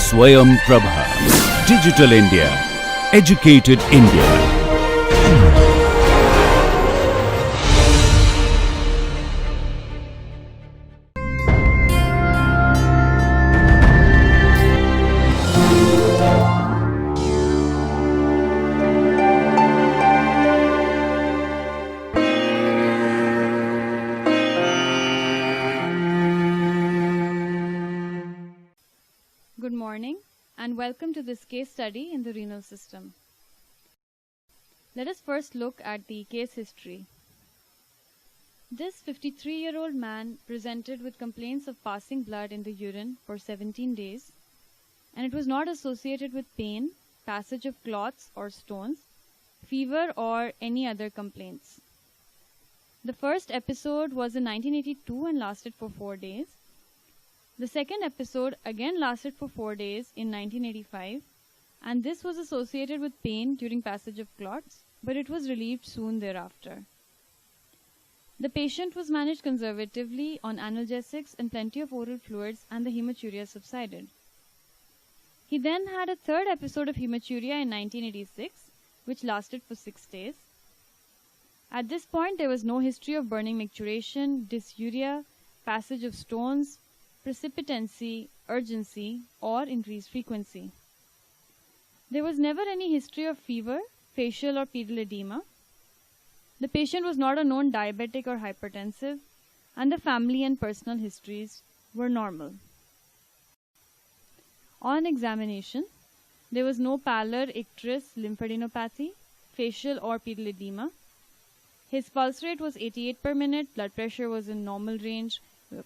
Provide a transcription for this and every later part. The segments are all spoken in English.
Swayam Prabha. Digital India. Educated India. Good morning and welcome to this case study in the renal system. Let us first look at the case history. This 53-year-old man presented with complaints of passing blood in the urine for 17 days, and it was not associated with pain, passage of clots or stones, fever or any other complaints. The first episode was in 1982 and lasted for 4 days. The second episode again lasted for 4 days in 1985, and this was associated with pain during passage of clots, but it was relieved soon thereafter. The patient was managed conservatively on analgesics and plenty of oral fluids, and the hematuria subsided. He then had a third episode of hematuria in 1986, which lasted for 6 days. At this point, there was no history of burning micturition, dysuria, passage of stones, precipitancy, urgency, or increased frequency. There was never any history of fever, facial or pedal edema. The patient was not a known diabetic or hypertensive, and the family and personal histories were normal. On examination, there was no pallor, icterus, lymphadenopathy, facial or pedal edema. His pulse rate was 88 per minute, blood pressure was in normal range,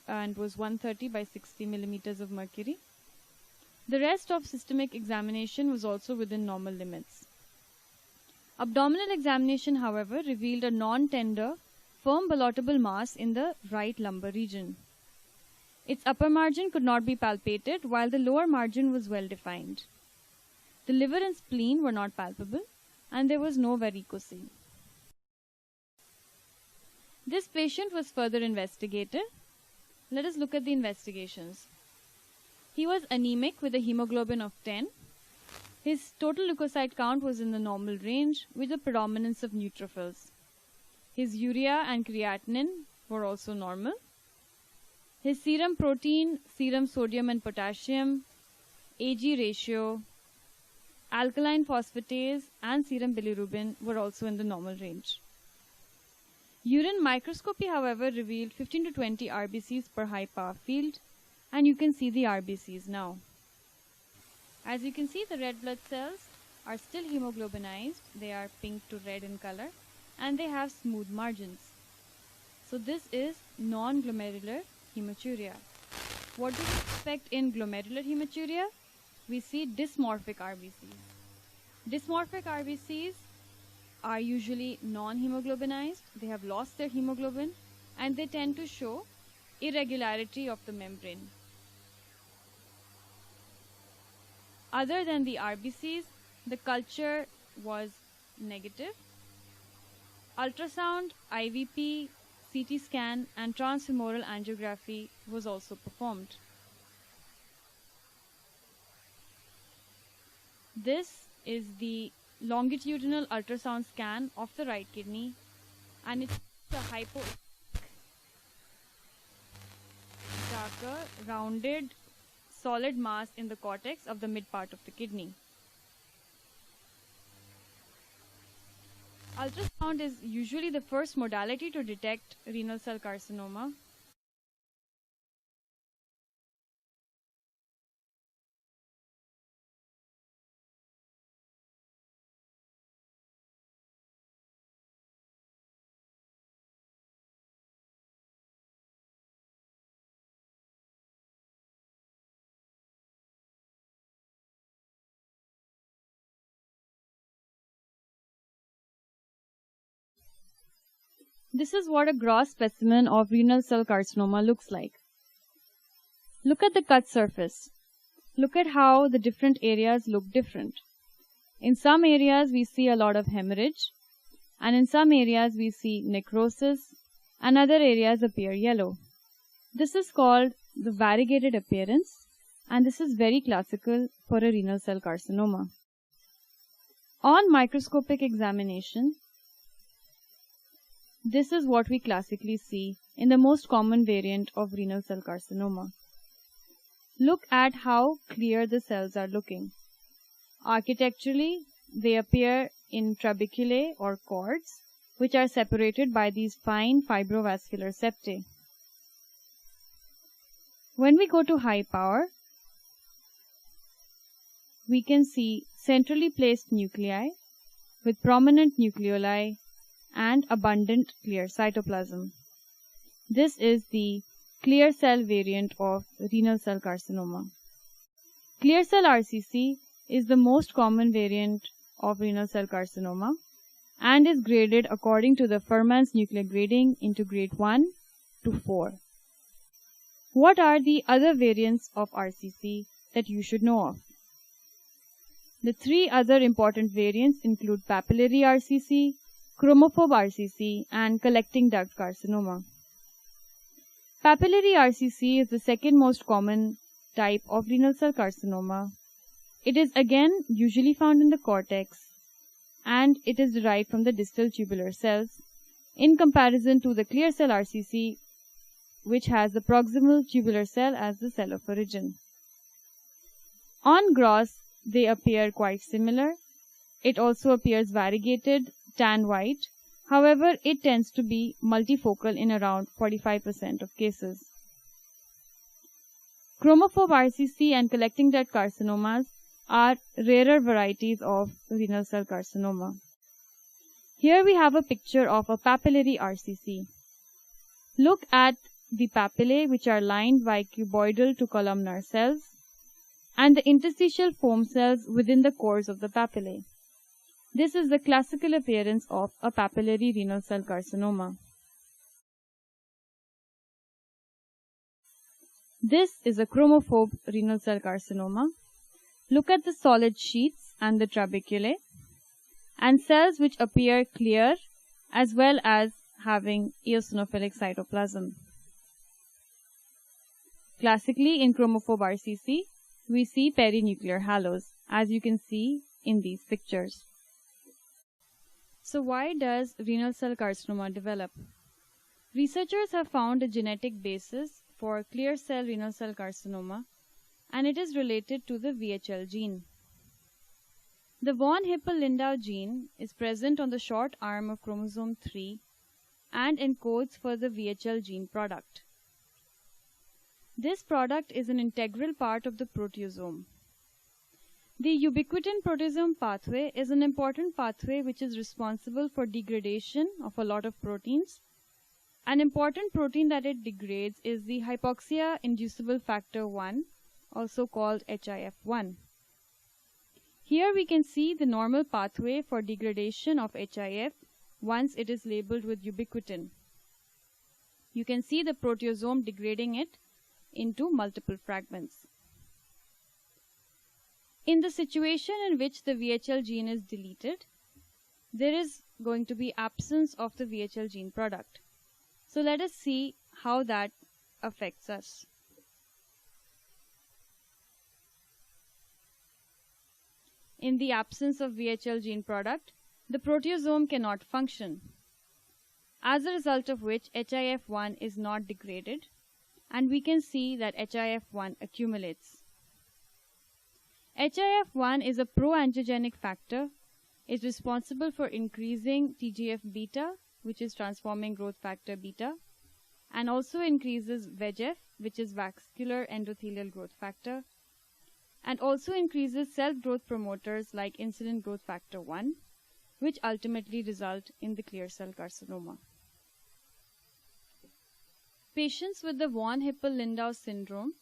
and was 130 by 60 millimeters of mercury. The rest of systemic examination was also within normal limits. Abdominal examination, however, revealed a non-tender, firm ballotable mass in the right lumbar region. Its upper margin could not be palpated, while the lower margin was well defined. The liver and spleen were not palpable, and there was no varicocele. This patient was further investigated. Let us look at the investigations. He was anemic with a hemoglobin of 10. His total leukocyte count was in the normal range with a predominance of neutrophils. His urea and creatinine were also normal. His serum protein, serum sodium and potassium, Ag ratio, alkaline phosphatase and serum bilirubin were also in the normal range. Urine microscopy, however, revealed 15 to 20 RBCs per high power field, and you can see the RBCs now. As you can see, the red blood cells are still hemoglobinized. They are pink to red in color, and they have smooth margins. So this is non-glomerular hematuria. What do we expect in glomerular hematuria? We see dysmorphic RBCs. Dysmorphic RBCs are usually non-hemoglobinized. They have lost their hemoglobin, and they tend to show irregularity of the membrane. Other than the RBCs, the culture was negative. Ultrasound, IVP, CT scan, and transfemoral angiography was also performed. This is the longitudinal ultrasound scan of the right kidney, and it's a darker, rounded, solid mass in the cortex of the mid part of the kidney. Ultrasound is usually the first modality to detect renal cell carcinoma. This is what a gross specimen of renal cell carcinoma looks like. Look at the cut surface. Look at how the different areas look different. In some areas we see a lot of hemorrhage, and in some areas we see necrosis, and other areas appear yellow. This is called the variegated appearance, and this is very classical for a renal cell carcinoma. On microscopic examination, this is what we classically see in the most common variant of renal cell carcinoma. Look at how clear the cells are looking. Architecturally, they appear in trabeculae or cords, which are separated by these fine fibrovascular septae. When we go to high power, we can see centrally placed nuclei with prominent nucleoli and abundant clear cytoplasm. This is the clear cell variant of renal cell carcinoma. Clear cell RCC is the most common variant of renal cell carcinoma and is graded according to the Fuhrman's nuclear grading into grade 1 to 4. What are the other variants of RCC that you should know of? The three other important variants include papillary RCC, chromophobe RCC, and collecting duct carcinoma. Papillary RCC is the second most common type of renal cell carcinoma. It is again usually found in the cortex and it is derived from the distal tubular cells in comparison to the clear cell RCC, which has the proximal tubular cell as the cell of origin. On gross, they appear quite similar. It also appears variegated, tan white. However, it tends to be multifocal in around 45% of cases. Chromophobe RCC and collecting duct carcinomas are rarer varieties of renal cell carcinoma. Here we have a picture of a papillary RCC. Look at the papillae, which are lined by cuboidal to columnar cells, and the interstitial foam cells within the cores of the papillae. This is the classical appearance of a papillary renal cell carcinoma. This is a chromophobe renal cell carcinoma. Look at the solid sheets and the trabeculae and cells which appear clear as well as having eosinophilic cytoplasm. Classically, in chromophobe RCC, we see perinuclear halos, as you can see in these pictures. So why does renal cell carcinoma develop? Researchers have found a genetic basis for clear cell renal cell carcinoma, and it is related to the VHL gene. The von Hippel-Lindau gene is present on the short arm of chromosome 3 and encodes for the VHL gene product. This product is an integral part of the proteasome. The ubiquitin proteasome pathway is an important pathway which is responsible for degradation of a lot of proteins. An important protein that it degrades is the hypoxia-inducible factor 1, also called HIF1. Here we can see the normal pathway for degradation of HIF once it is labeled with ubiquitin. You can see the proteasome degrading it into multiple fragments. In the situation in which the VHL gene is deleted, there is going to be absence of the VHL gene product. So let us see how that affects us. In the absence of VHL gene product, the proteasome cannot function, as a result of which HIF1 is not degraded, and we can see that HIF1 accumulates. HIF1 is a pro-angiogenic factor. It's responsible for increasing TGF-beta, which is transforming growth factor beta, and also increases VEGF, which is vascular endothelial growth factor, and also increases cell growth promoters like insulin growth factor 1, which ultimately result in the clear cell carcinoma. Patients with the von Hippel-Lindau syndrome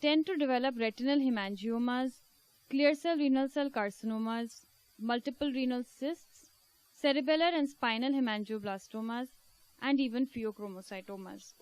tend to develop retinal hemangiomas, clear cell renal cell carcinomas, multiple renal cysts, cerebellar and spinal hemangioblastomas, and even pheochromocytomas.